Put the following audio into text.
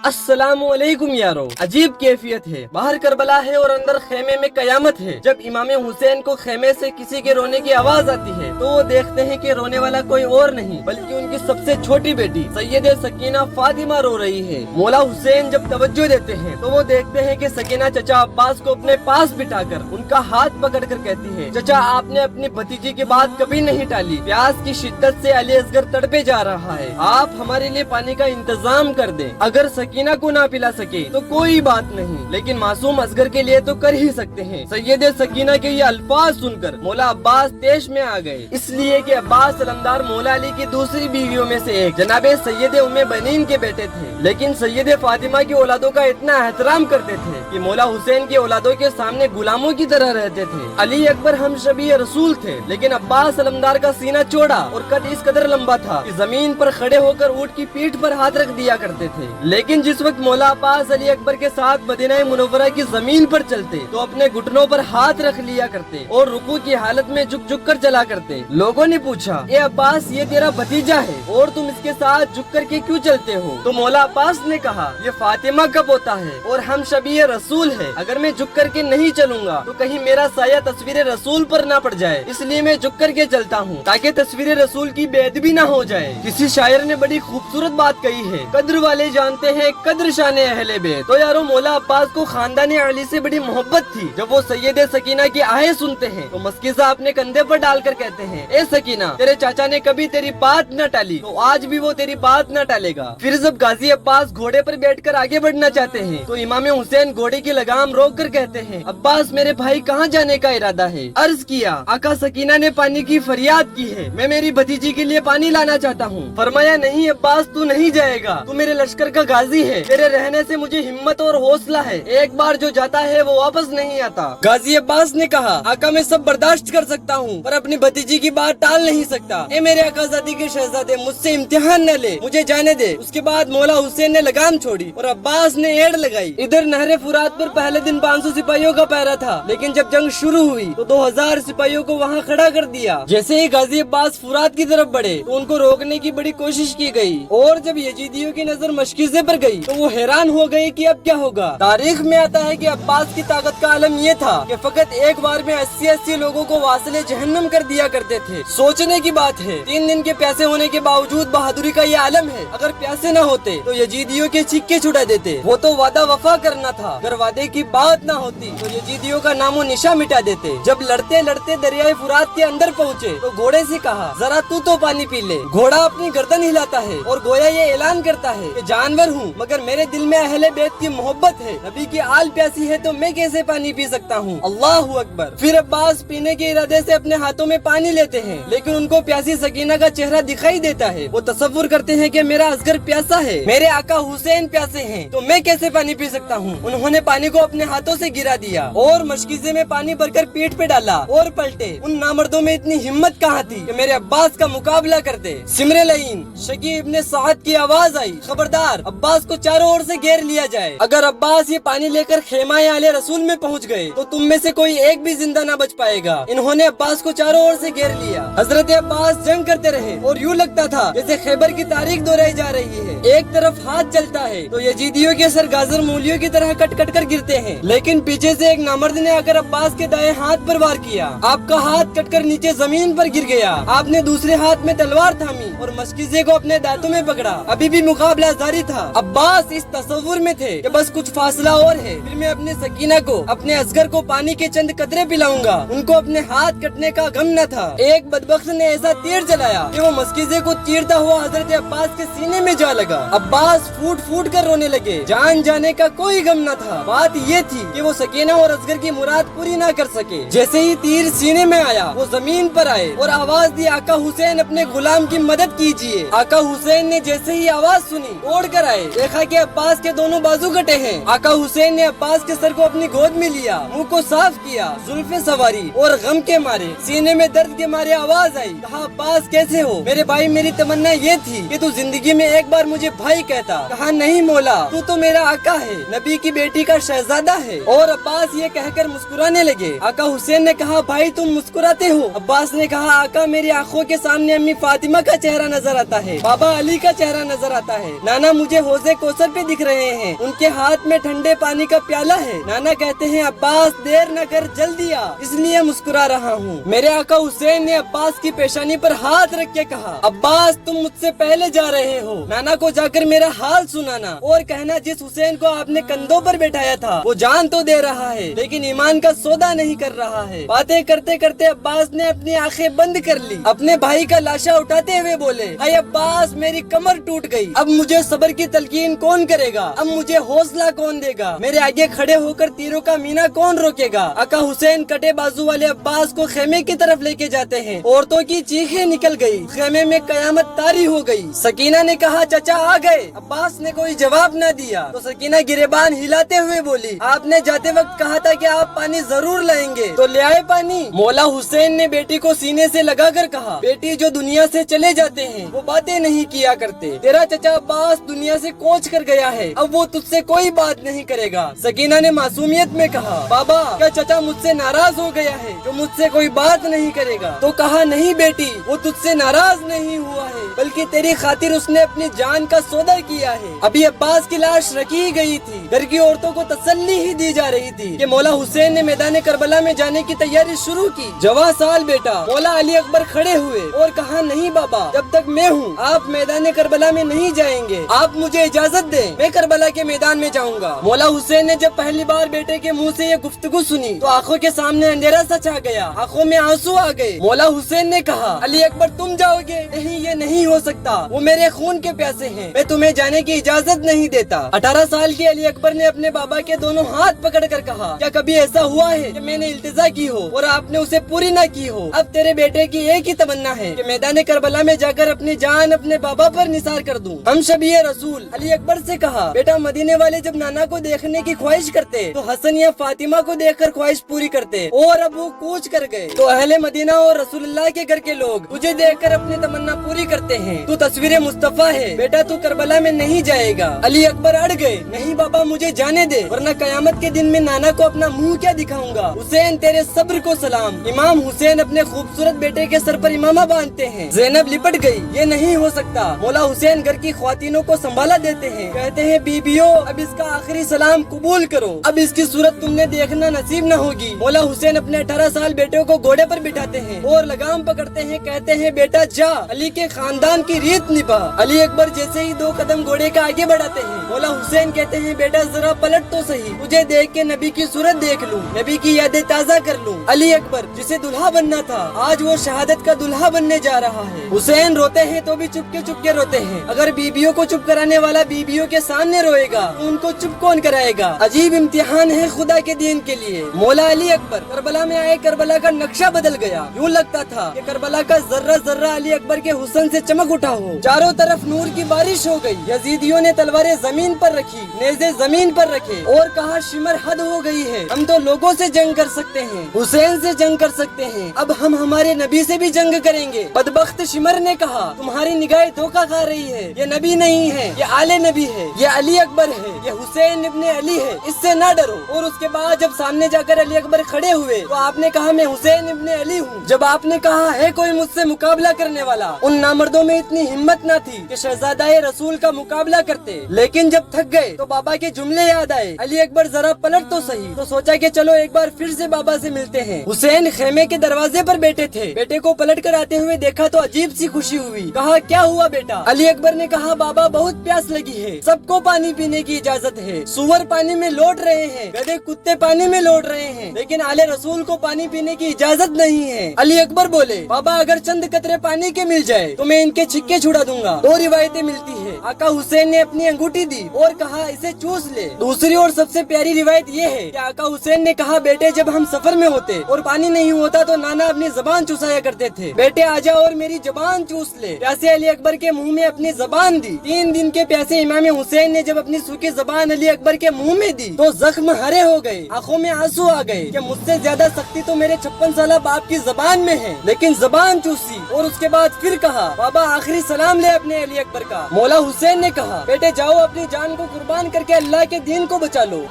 अस्सलाम वालेकुम यारो। अजीब कैफियत है, बाहर करबला है और अंदर खेमे में कयामत है। जब इमाम हुसैन को खेमे से किसी के रोने की आवाज आती है तो वो देखते हैं कि रोने वाला कोई और नहीं बल्कि उनकी सबसे छोटी बेटी सैयद सकीना फातिमा रो रही है। मौला हुसैन जब तवज्जो देते हैं तो वो देखते हैं कि सकीना चचा अब्बास को अपने पास बिठाकर उनका हाथ पकड़कर कहती है, चचा आपने अपनी भतीजी की बात कभी नहीं टाली। प्यास की शिद्दत से अली असगर तड़पे जा रहा है, आप हमारे लिए पानी का इंतजाम कर दें। अगर सकीना को ना पिला सके तो कोई बात नहीं, लेकिन मासूम असगर के लिए तो कर ही सकते हैं। सैयद सकीना के ये अल्फाज सुनकर मौला अब्बास तेश में आ गए, इसलिए कि अब्बास अलमदार मौला अली की दूसरी बीवियों में से एक जनाबे सैयद उम्मे बनीन के बेटे थे, लेकिन सैयद फातिमा की औलादों का इतना एहतराम करते थे कि मौला हुसैन की औलादों के सामने गुलामों की तरह रहते थे। अली अकबर हम शबी रसूल थे, लेकिन अब्बास अलमदार का सीना चौड़ा और कद इस कदर लंबा था कि जमीन पर खड़े होकर ऊंट की पीठ पर हाथ रख दिया करते थे। लेकिन जिस वक्त मौला अब्बास अली अकबर के साथ मदीना मुनव्वरा की जमीन पर चलते तो अपने घुटनों पर हाथ रख लिया करते और रुकू की हालत में झुक झुक कर चला करते। लोगों ने पूछा, ए अब्बास ये तेरा भतीजा है और तुम इसके साथ झुक करके क्यों चलते हो? तो मौला अब्बास ने कहा, ये फातिमा का पोता है और हम शबी रसूल है, अगर मैं झुक करके नहीं चलूंगा तो कहीं मेरा साया तस्वीर रसूल पर ना पड़ जाए, इसलिए मैं झुक करके चलता हूँ ताकि तस्वीर रसूल की बेअदबी ना हो जाए। किसी शायर ने बड़ी खूबसूरत बात कही है, कद्र वाले जानते हैं कद्र शान अहले बैत। तो यारो मौला अब्बास को खानदानी अली से बड़ी मोहब्बत थी। जब वो सैयद सकीना की आहें सुनते हैं तो मस्किज़ा अपने कंधे पर डालकर कहते हैं, ए सकीना तेरे चाचा ने कभी तेरी बात न टाली तो आज भी वो तेरी बात न टालेगा। फिर जब गाजी अब्बास घोड़े पर बैठकर आगे बढ़ना चाहते हैं तो इमाम हुसैन घोड़े की लगाम रोक कर कहते हैं, अब्बास मेरे भाई कहाँ जाने का इरादा है? अर्ज किया, आका सकीना ने पानी की फरियाद की है, मैं मेरी भतीजी के लिए पानी लाना चाहता हूँ। फरमाया, नहीं अब्बास तू नहीं जाएगा, तू मेरे लश्कर का गाजी है, तेरे रहने से मुझे हिम्मत और हौसला है, एक बार जो जाता है वो वापस नहीं आता। गाजी अब्बास ने कहा, आका मैं सब बर्दाश्त कर सकता हूँ पर अपनी भतीजी की बात टाल नहीं सकता। ए मेरे आकाज़ादी के शहजादे मुझसे इम्तिहान न ले, मुझे जाने दे। उसके बाद मौला हुसैन ने लगाम छोड़ी और अब्बास ने एड़ लगाई। इधर नहरे फुरात पर पहले दिन 500 सिपाहियों का पहरा था, लेकिन जब जंग शुरू हुई तो 2000 सिपाहियों को वहाँ खड़ा कर दिया। जैसे ही गाजी अब्बास फुरात की तरफ बढ़े तो उनको रोकने की बड़ी कोशिश की गई और जब यजीदियों की नजर मशकिज़े पर गई तो वो हैरान हो गए कि अब क्या होगा। तारीख में आता है कि अब्बास की ताकत का आलम ये था कि फकत एक बार में 80-80 लोगों को वासिले जहन्नम कर दिया करते थे। सोचने की बात है, 3 दिन के प्यासे होने के बावजूद बहादुरी का ये आलम है। अगर प्यासे न होते तो यजीदियों के छिक्के छुड़ा देते, वो तो वादा वफा करना था, अगर वादे की बात न होती तो यजीदियों का नामो निशा मिटा देते। जब लड़ते लड़ते दरियाए फुरात के अंदर पहुँचे तो घोड़े से कहा, जरा तू तो पानी पी ले। घोड़ा अपनी गर्दन हिलाता है और गोया ये ऐलान करता है कि जानवर हूँ मगर मेरे दिल में अहले बैत की मोहब्बत है, नबी की आल प्यासी है तो मैं कैसे पानी पी सकता हूँ? अल्लाहु अकबर। फिर अब्बास पीने के इरादे से अपने हाथों में पानी लेते हैं, लेकिन उनको प्यासी सकीना का चेहरा दिखाई देता है। वो तसव्वुर करते हैं कि मेरा असगर प्यासा है, मेरे आका हुसैन प्यासे हैं, तो मैं कैसे पानी पी सकता हूँ? उन्होंने पानी को अपने हाथों से गिरा दिया और मशकीज़े में पानी भरकर पीठ पे डाला और पलटे। उन नामर्दों में इतनी हिम्मत कहाँ थी कि मेरे अब्बास का मुकाबला करते। सिमरे लईन शकी इब्ने साद की आवाज आई, खबरदार अब्बास को चारों ओर से घेर लिया जाए। अगर अब्बास ये पानी लेकर खेमाए आले रसूल में पहुंच गए तो तुम में से कोई एक भी जिंदा ना बच पाएगा। इन्होंने अब्बास को चारों ओर से घेर लिया। हजरत अब्बास जंग करते रहे और यूँ लगता था जैसे खैबर की तारीख दोहराई जा रही है। एक तरफ हाथ चलता है तो यजीदियों के सर गाजर मूलियों की तरह कट कट कर गिरते हैं, लेकिन पीछे से एक नामर्द ने आकर अब्बास के दाएं हाथ पर वार किया। आपका हाथ कटकर नीचे जमीन पर गिर गया। आपने दूसरे हाथ में तलवार थामी और मशकीज़े को अपने दांतों में पकड़ा। अभी भी मुकाबला जारी था। अब्बास इस तसव्वुर में थे कि बस कुछ फासला और है, फिर मैं अपने सकीना को, अपने असगर को पानी के चंद कतरे पिलाऊंगा। उनको अपने हाथ कटने का गम न था। एक बदबख्त ने ऐसा तीर चलाया कि वो मशकीज़े को चीरता हुआ हजरत अब्बास के सीने में जा लगा। अब्बास फूट फूट कर रोने लगे। जान जाने का कोई गम न था। बात ये थी कि वो सकीना और असगर की मुराद पूरी न कर सके। जैसे ही तीर सीने में आया वो जमीन पर आए और आवाज दी, आका हुसैन अपने गुलाम की मदद कीजिए। आका हुसैन ने जैसे ही आवाज सुनी दौड़ कर आए, देखा कि अब्बास के दोनों बाजू कटे हैं। आका हुसैन ने अब्बास के सर को अपनी गोद में लिया, मुंह को साफ किया, जुल्फे सवारी और गम के मारे सीने में दर्द के मारे आवाज आवाज आई, कहा अब्बास कैसे हो? मेरे भाई मेरी तमन्ना ये थी कि तू जिंदगी में एक बार मुझे भाई कहता। कहा नहीं मौला, तू तो मेरा आका है, नबी की बेटी का शहजादा है। और अब्बास ये कहकर मुस्कुराने लगे। आका हुसैन ने कहा भाई तुम मुस्कुराते हो? अब्बास ने कहा आका मेरी आंखों के सामने अम्मी फातिमा का चेहरा नजर आता है, बाबा अली का चेहरा नजर आता है, नाना मुझे हौजे कौसर पे दिख रहे हैं, उनके हाथ में ठंडे पानी का प्याला है। नाना कहते हैं अब्बास देर न कर जल्दी आ, इसलिए मुस्कुरा रहा हूँ। मेरे आका हुसैन ने अब्बास की पेशानी पर हाथ रख के कहा अब्बास तुम मुझसे पहले जा रहे हो, नाना को जाकर मेरा हाल सुनाना और कहना जिस हुसैन को आपने कंधों पर बैठाया था वो जान तो दे रहा है लेकिन ईमान का सौदा नहीं कर रहा है। बातें करते करते अब्बास ने अपनी आंखें बंद कर ली। अपने भाई का लाशा उठाते हुए बोले हाय अब्बास मेरी कमर टूट गई, अब मुझे सब्र की तलकीन कौन करेगा, अब मुझे हौसला कौन देगा, मेरे आगे खड़े होकर तीरों का मीना कौन रोकेगा। आका हुसैन कटे बाजू वाले अब्बास को खेमे की तरफ लेके जाते हैं। औरतों की चीखें निकल गई, खेमे में कयामत तारी हो गई। सकीना ने कहा चाचा आ गए। अब्बास ने कोई जवाब न दिया तो सकीना गिरेबान हिलाते हुए बोली आपने जाते वक्त कहा था कि आप पानी जरूर लाएंगे तो ले आए पानी। मौला हुसैन ने बेटी को सीने से लगाकर कहा बेटी जो दुनिया से चले जाते हैं वो बातें नहीं किया करते, तेरा चचा अब्बास दुनिया से कोच कर गया है, अब वो तुझसे कोई बात नहीं करेगा। सकीना ने मासूमियत में कहा बाबा क्या चचा मुझसे नाराज हो गया है जो मुझसे कोई बात नहीं करेगा? तो कहा नहीं बेटी वो तुझसे नाराज नहीं हुआ है बल्कि तेरी खातिर उसने अपनी जान का सौदा किया है। अभी अब्बास की लाश रखी गई थी, घर की औरतों को तसल्ली ही दी जा रही थी कि मौला हुसैन ने मैदान करबला में जाने की तैयारी शुरू की। जवा साल बेटा मौला अली अकबर खड़े हुए और कहा नहीं बाबा जब तक मैं हूँ आप मैदान करबला में नहीं जाएंगे, आप मुझे इजाजत दें मैं करबला के मैदान में जाऊंगा। मौला हुसैन ने जब पहली बार बेटे के मुंह से ये गुफ्तगू सुनी तो आंखों के सामने अंधेरा सा छा गया, आंखों में आंसू आ गए। मौला हुसैन ने कहा अली अकबर तुम जाओगे? नहीं ये नहीं हो सकता, वो मेरे खून के प्यासे हैं, मैं तुम्हें जाने की इजाजत नहीं देता। 18 साल के अली अकबर ने अपने बाबा के दोनों हाथ पकड़ कर कहा क्या कभी ऐसा हुआ है कि मैंने इल्तिजा की हो और आपने उसे पूरी न की हो? अब तेरे बेटे की एक ही तमन्ना है कि मैदान करबला में जाकर अपनी जान अपने बाबा पर निसार कर दूं। हम शबीए रसूल अली अकबर से कहा बेटा मदीने वाले जब नाना को देखने की ख्वाहिश करते तो हसन या फातिमा को देखकर ख्वाहिश पूरी करते और अब वो कूच कर गए तो अहले मदीना और रसूलुल्लाह के घर के लोग तुझे देखकर अपनी तमन्ना पूरी करते हैं। तू तस्वीर मुस्तफा है बेटा, तू करबला में नहीं जाएगा। अली अकबर अड़ गए नहीं बाबा मुझे जाने दे वरना कयामत के दिन में नाना को अपना मुंह क्या दिखाऊंगा। हुसैन तेरे सब्र को सलाम। इमाम हुसैन अपने खूबसूरत बेटे के सर पर इमामा बांधते हैं। ज़ैनब लिपट गई ये नहीं हो सकता। मौला हुसैन घर की ख्वातीनों को संभाला देते हैं, कहते हैं बीबियों अब इसका आखिरी सलाम कबूल करो, अब इसकी सूरत तुमने देखना नसीब न होगी। मौला हुसैन अपने 18 साल बेटे को घोड़े पर बिठाते हैं और लगाम पकड़ते हैं, कहते हैं बेटा जा अली के खानदान की रीत निभा। अली अकबर जैसे ही 2 कदम घोड़े का आगे बढ़ाते हैं मौला हुसैन कहते हैं बेटा जरा पलट तो सही, तुझे देख के नबी की सूरत देख लूं, नबी की यादें ताज़ा कर लूं। अली अकबर जिसे दुल्हा बनना था आज वो शहादत का दुल्हा बनने जा रहा है। हुसैन रोते हैं तो भी चुपके रोते हैं। अगर बीबियों को चुप कराने वाला बीबियों के सामने रोएगा तो उनको चुप कौन कराएगा? अजीब इम्तिहान है खुदा के दीन के लिए। मौला अली अकबर करबला में आए, करबला का नक्शा बदल गया। यूँ लगता था कि करबला का जर्रा जर्रा अली अकबर के हुस्न से चमक उठा हो। चारों तरफ नूर की बारिश हो गई। यजीदियों ने तलवारें जमीन पर रखी, नेज़े जमीन पर रखे और कहा शिमर हद हो गई है, हम तो लोगों से जंग कर सकते हैं, हुसैन से जंग कर सकते हैं, अब हम हमारे नबी से भी जंग करेंगे। बदबख्त शिमर ने कहा तुम्हारी निगाहें धोखा खा रही है, ये नबी नहीं है, ये आले नबी है, ये अली अकबर है, ये हुसैन इब्ने अली है, इससे ना डरो। और उसके बाद जब सामने जाकर अली अकबर खड़े हुए तो आपने कहा मैं हुसैन इब्ने अली हूँ। जब आपने कहा है कोई मुझसे मुकाबला करने वाला, उन नामर्दों में इतनी हिम्मत न थी कि शहजादाए रसूल का मुकाबला करते। लेकिन जब थक गए तो बाबा के जुमले याद आए। अली अकबर जरा पलट तो सही, तो सोचा कि चलो एक बार फिर से बाबा से मिलते हैं। हुसैन खेमे के दरवाजे पर बैठे थे, बेटे को पलट कर आते हुए देखा तो अजीब सी खुशी हुई। कहा क्या हुआ बेटा? अली अकबर ने कहा बाबा बहुत प्यास लगी है, सबको पानी पीने की इजाजत है। सुअर पानी में लौट रहे हैं, गधे कुत्ते पानी में लौट रहे हैं, लेकिन आले रसूल को पानी पीने की इजाजत नहीं है। अली अकबर बोले बाबा अगर चंद कतरे पानी के मिल जाए तो मैं इनके छिक्के छुड़ा दूंगा। 2 रिवायतें मिलती है। आका हुसैन ने अपनी अंगूठी दी और कहा इसे चूस ले। दूसरी और सबसे प्यारी रिवायत ये है कि आका हुसैन ने कहा बेटे जब हम सफर में होते और पानी नहीं होता तो नाना अपनी जबान चूसाया करते थे, बेटे आजा और मेरी जबान चूस ले। प्यासे अली अकबर के मुंह में अपनी जबान दी। 3 दिन के प्यासे इमाम हुसैन ने जब अपनी सूखी जबान अली अकबर के मुंह में दी तो जख्म हरे हो गए, आंखों में आंसू आ गए कि मुझसे ज्यादा सख्ती तो मेरे 56 साल बाप की जबान में है। لیکن زبان چوسی اور اس کے بعد پھر کہا بابا آخری سلام لے اپنے علی اکبر کا۔ مولا حسین نے کہا بیٹے جاؤ اپنی جان کو قربان کر کے اللہ کے دین کو بچا لو۔